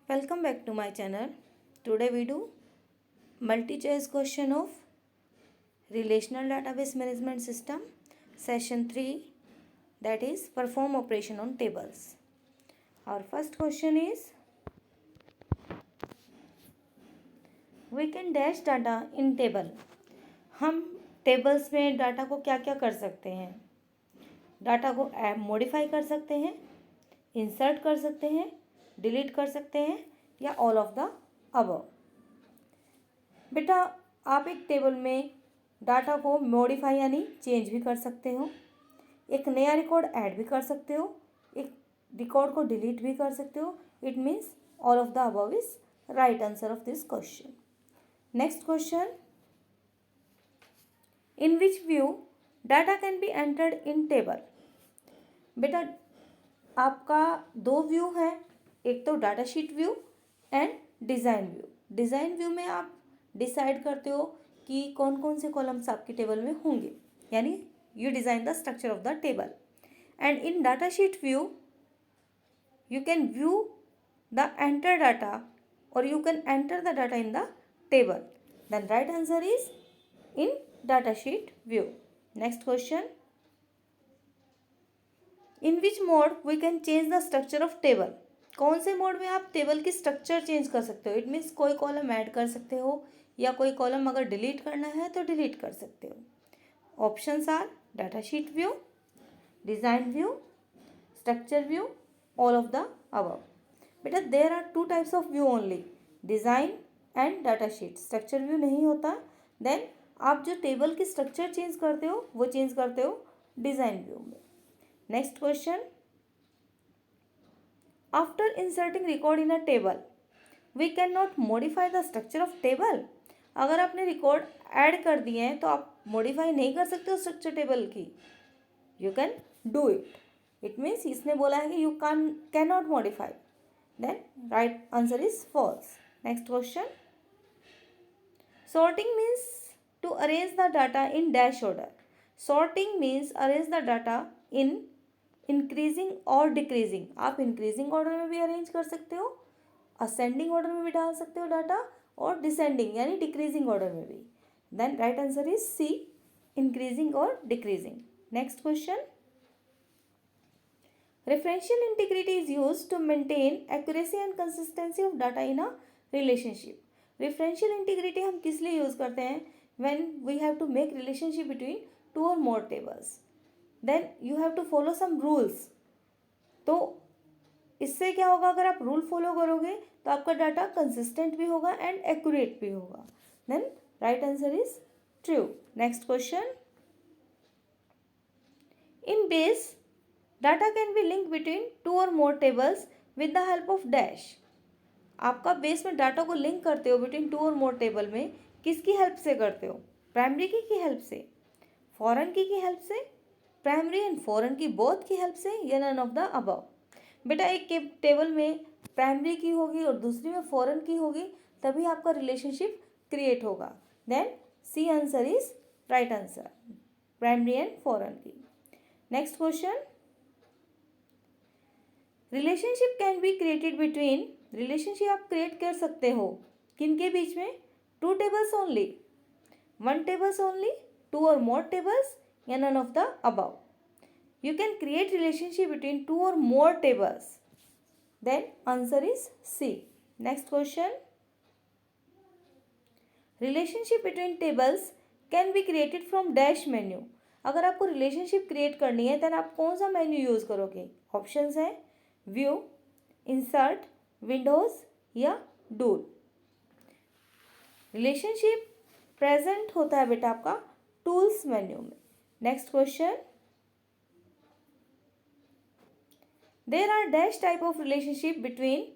Welcome back to my channel. Today we do multi-choice question of Relational Database Management System Session 3, that is perform operation on tables. Our first question is, we can dash data in table. हम tables में data को क्या क्या कर सकते हैं? Data को modify कर सकते हैं, इंसर्ट कर सकते हैं, डिलीट कर सकते हैं या ऑल ऑफ द अबव। बेटा आप एक टेबल में डाटा को मॉडिफाई यानी चेंज भी कर सकते हो, एक नया रिकॉर्ड ऐड भी कर सकते हो, एक रिकॉर्ड को डिलीट भी कर सकते हो। It means all of the above is right answer of this question. Next question, in which view data can be entered in table. बेटा आपका दो व्यू है, एक तो data sheet view and design view. Design view में आप decide करते हो कि कौन कौन से कॉलम्स आपकी टेबल में होंगे, यानी you design the structure of the table. And in data sheet view you can view the enter data or you can enter the data in the table. Then right answer is in data sheet view. Next question, in which mode we can change the structure of table. कौन से mode में आप table की structure change कर सकते हो? It means कोई column add कर सकते हो या कोई कॉलम अगर डिलीट करना है तो डिलीट कर सकते हो। Options are data sheet view, design view, structure view, all of the above. बेटा there are two types of view only, design and data sheet. Structure view नहीं होता। देन आप जो टेबल की स्ट्रक्चर चेंज करते हो वो चेंज करते हो डिज़ाइन व्यू में। Next question, after inserting record in a table we can not modify the structure of table. अगर आपने रिकॉर्ड ऐड कर दिए हैं तो आप मॉडिफाई नहीं कर सकते हो स्ट्रक्चर टेबल की। You can do it. It means इसने बोला है कि you can not modify. Then right answer is false. Next question, sorting means to arrange the data in dash order. Sorting means arrange the data in increasing और decreasing. आप increasing order में भी arrange कर सकते हो, ascending order में भी डाल सकते हो डाटा, और डिसेंडिंग यानी डिक्रीजिंग ऑर्डर में भी। Then right answer is C, increasing और decreasing. Next question, referential integrity is used to maintain accuracy and consistency of data in a relationship. referential integrity हम किस लिए यूज़ करते हैं? when we have to make relationship between two or more tables, then you have to follow some rules. तो इससे क्या होगा, अगर आप रूल फॉलो करोगे तो आपका डाटा कंसिस्टेंट भी होगा एंड एक्यूरेट भी होगा। Then right answer is true. Next question, in base data can be link between two or more tables with the help of dash. आपका बेस में डाटा को लिंक करते हो between two or more table में, किसकी help से करते हो? प्राइमरी की हेल्प से, फॉरेन की हेल्प से, प्राइमरी एंड फॉरेन की बोथ की हेल्प से, या नन ऑफ द अबव। बेटा एक टेबल में प्राइमरी की होगी और दूसरी में फॉरेन की होगी, तभी आपका रिलेशनशिप क्रिएट होगा। Then C answer is right answer, primary and foreign key. Next question, relationship can be created between. Relationship आप क्रिएट कर सकते हो किन के बीच में? Two tables only, one tables only, two or more tables, या none of the above. You can create relationship between two or more tables. Then answer is C. Next question, relationship between tables can be created from dash menu. अगर आपको relationship create करनी है then आप कौन सा menu use करोगे? Options है view, insert, windows या डूल। रिलेशनशिप प्रेजेंट होता है बेटा आपका टूल्स मेन्यू में। Next question, there are dash type of relationship between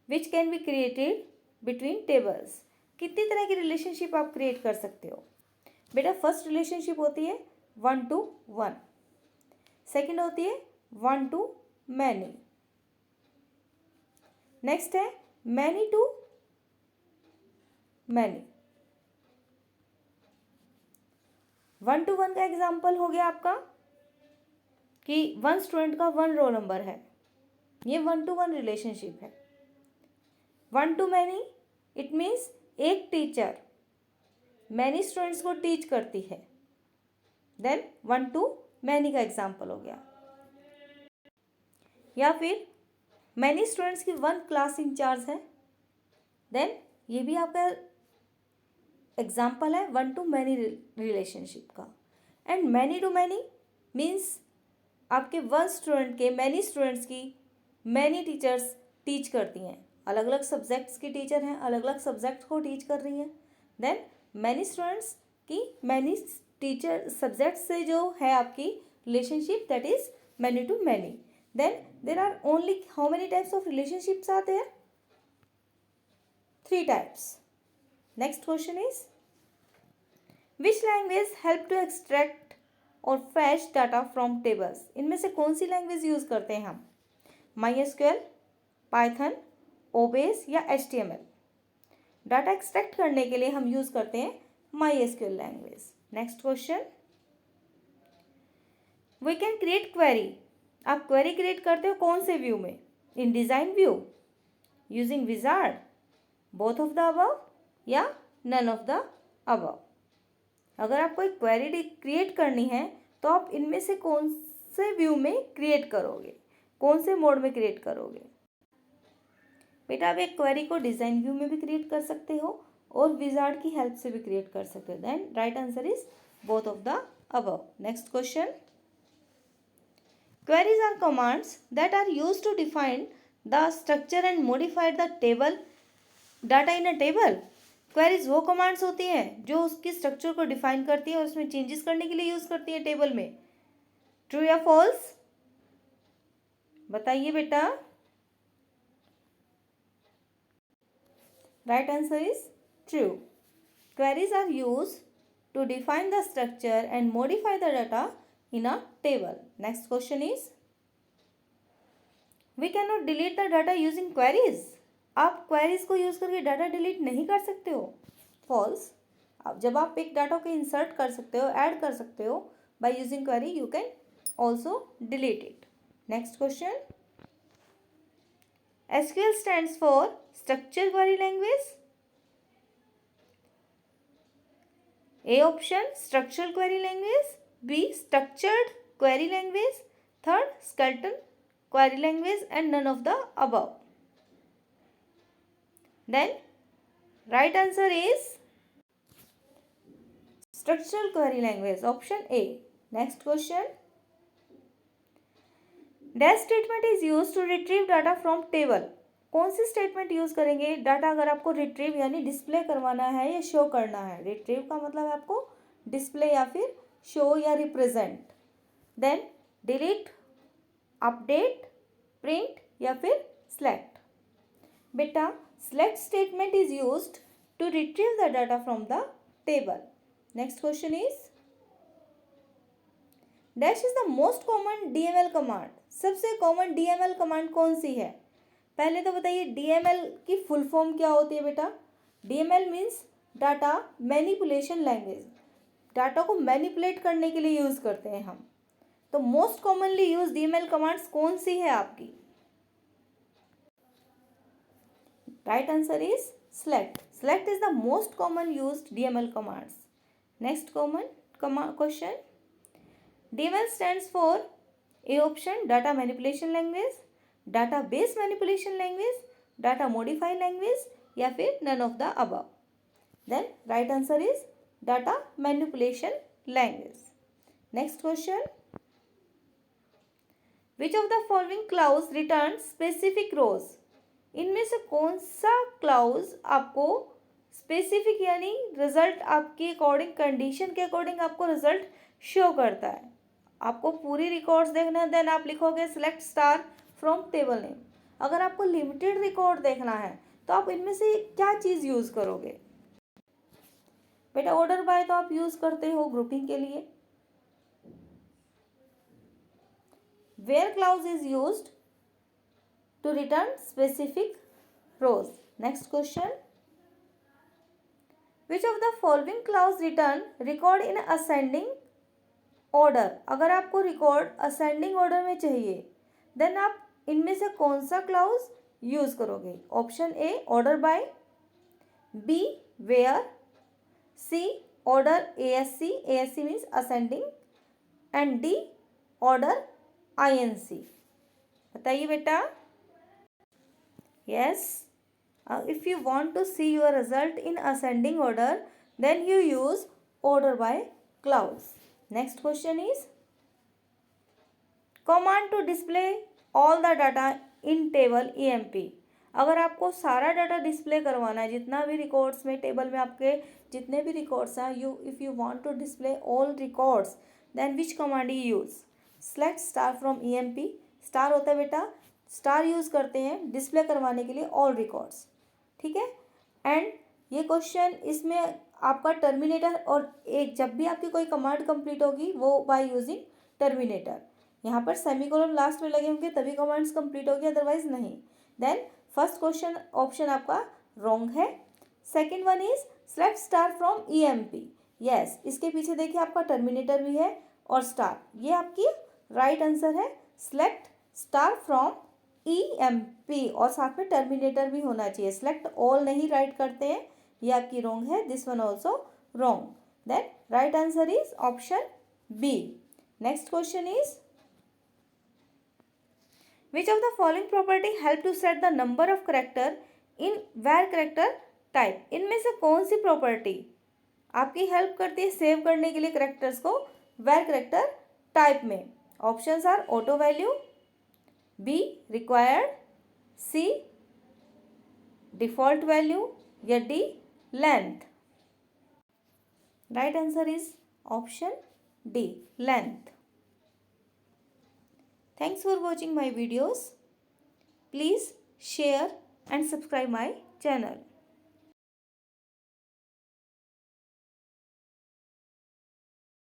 which can be created between tables. कितनी तरह की रिलेशनशिप आप क्रिएट कर सकते हो? बेटा फर्स्ट रिलेशनशिप होती है 1 to 1, सेकेंड होती है 1 to मैनी, नेक्स्ट है मैनी टू मैनी। 1 to 1 का एग्जाम्पल हो गया आपका कि 1 स्टूडेंट का 1 रोल नंबर है, ये 1 to 1 रिलेशनशिप है। One to many it means एक टीचर मैनी स्टूडेंट्स को टीच करती है, देन वन टू मैनी का एग्जाम्पल हो गया। या फिर मैनी स्टूडेंट्स की वन क्लास इंचार्ज है, देन ये भी आपका एग्जाम्पल है वन टू मैनी रिलेशनशिप का। And many to many means आपके वन स्टूडेंट के मैनी स्टूडेंट्स की मैनी टीचर्स टीच करती हैं, अलग अलग सब्जेक्ट्स की टीचर हैं, अलग अलग सब्जेक्ट्स को टीच कर रही हैं। देन मैनी स्टूडेंट्स की मैनी टीचर सब्जेक्ट से जो है आपकी relationship that is many to many. Then there are only how many types of relationships are there? 3 types. Next question is which language help to extract और fetch data from tables? इनमें से कौन सी language use करते हैं हम? MySQL, Python, ओबेस या HTML? Data extract करने के लिए हम यूज करते हैं MySQL language. Next question, we can create query. आप क्वेरी क्रिएट करते हो कौन से व्यू में? In design view, using wizard, both of the above या नन ऑफ द अबव? अगर आपको एक क्वेरी क्रिएट करनी है तो आप इनमें से कौन से व्यू में क्रिएट करोगे, कौन से मोड में क्रिएट करोगे? बेटा आप एक क्वेरी को डिजाइन व्यू में भी क्रिएट कर सकते हो और विजार्ड की हेल्प से भी क्रिएट कर सकते हो। Then right answer is both of the above. Next question, queries are commands that are used to define the structure and modify the table data in a table। Queries वो commands होती हैं जो उसकी structure को define करती है और उसमें चेंजेस करने के लिए यूज करती है टेबल में। ट्रू या फॉल्स बताइए बेटा। Right answer is true. Queries are use to define the structure and modify the data in a table. Next question is we can not delete the data using queries. आप queries को use करके data delete नहीं कर सकते हो। False. अब जब आप एक डाटा को इंसर्ट कर सकते हो, ऐड कर सकते हो by using query, you can also delete it. Next question, SQL stands for structured query language। A option structural query language, B structured query language, third skeleton query language and none of the above। Then right answer is structural query language, option A। Next question, dash statement is used to retrieve data from table। कौन सी statement use करेंगे data अगर आपको retrieve यानी display करवाना है या show करना है? रिट्रीव का मतलब है आपको डिस्प्ले या फिर शो या represent. Then delete, update, print या फिर सेलेक्ट। बेटा select statement is used to retrieve the data from the table। Next question is dash is the most common DML command। सबसे कॉमन DML कमांड कौन सी है? पहले तो बताइए DML की फुल फॉर्म क्या होती है बेटा? DML means data manipulation language. Data को मैनिपुलेट करने के लिए यूज करते हैं हम। तो most commonly use DML commands कौन सी है आपकी? Right answer is select। Select is the most common used DML commands। Next question, DML stands for A option data manipulation language, database manipulation language, data modify language या फिर none of the above। Then right answer is data manipulation language। Next question, which of the following clause returns specific rows? इनमें से कौन सा clause आपको specific यानी result आपके according, condition के अकॉर्डिंग आपको रिजल्ट शो करता है? आपको पूरी रिकॉर्ड्स देखना है, देन आप लिखोगे select star from table name. अगर आपको लिमिटेड रिकॉर्ड देखना है तो आप इनमें से क्या चीज़ यूज़ करोगे? बेटा ऑर्डर बाय तो आप यूज़ करते हो ग्रुपिंग के लिए। Where clause is used to return specific rows। Next question, which of the following clause return record in ascending order? अगर आपको रिकॉर्ड असेंडिंग ऑर्डर में चाहिए देन आप इनमें से कौन सा क्लाउज यूज़ करोगे? Option A order by, B where, C order ASC, ASC means ascending, and D order INC। बताइए बेटा। Yes, if you want to see your result in ascending order, then you use order by clause. Next question is command to display all the data in table EMP। अगर आपको सारा data display करवाना है, जितना भी records में table में आपके जितने भी रिकॉर्ड्स हैं, if you want to display all records, then which command you use? Select star from EMP। Star होता है बेटा, स्टार यूज करते हैं डिस्प्ले करवाने के लिए ऑल रिकॉर्ड्स, ठीक है। एंड ये क्वेश्चन इसमें आपका टर्मिनेटर, और एक जब भी आपकी कोई कमांड कंप्लीट होगी वो बाय यूजिंग टर्मिनेटर। यहाँ पर सेमीकोलन लास्ट में लगे होंगे तभी कमांड्स कंप्लीट होगी, अदरवाइज नहीं। देन फर्स्ट क्वेश्चन ऑप्शन आपका रॉन्ग है। Second one is select star from EMP। Yes, इसके पीछे देखिए आपका टर्मिनेटर भी है और स्टार, ये आपकी राइट आंसर है। सेलेक्ट स्टार फ्रॉम EMP और साथ में टर्मिनेटर भी होना चाहिए। सेलेक्ट ऑल नहीं राइट करते हैं, ये आपकी रॉन्ग है। This one also wrong. Then right answer is option B. Next question is which of the following property help to set the number of character in var character type. इनमें से कौन सी property आपकी help करती है save करने के लिए characters को वेर करेक्टर टाइप में? Options are auto value, B required, C default value, या D length. Right answer is option D length. Thanks for watching my videos. Please share and subscribe my channel.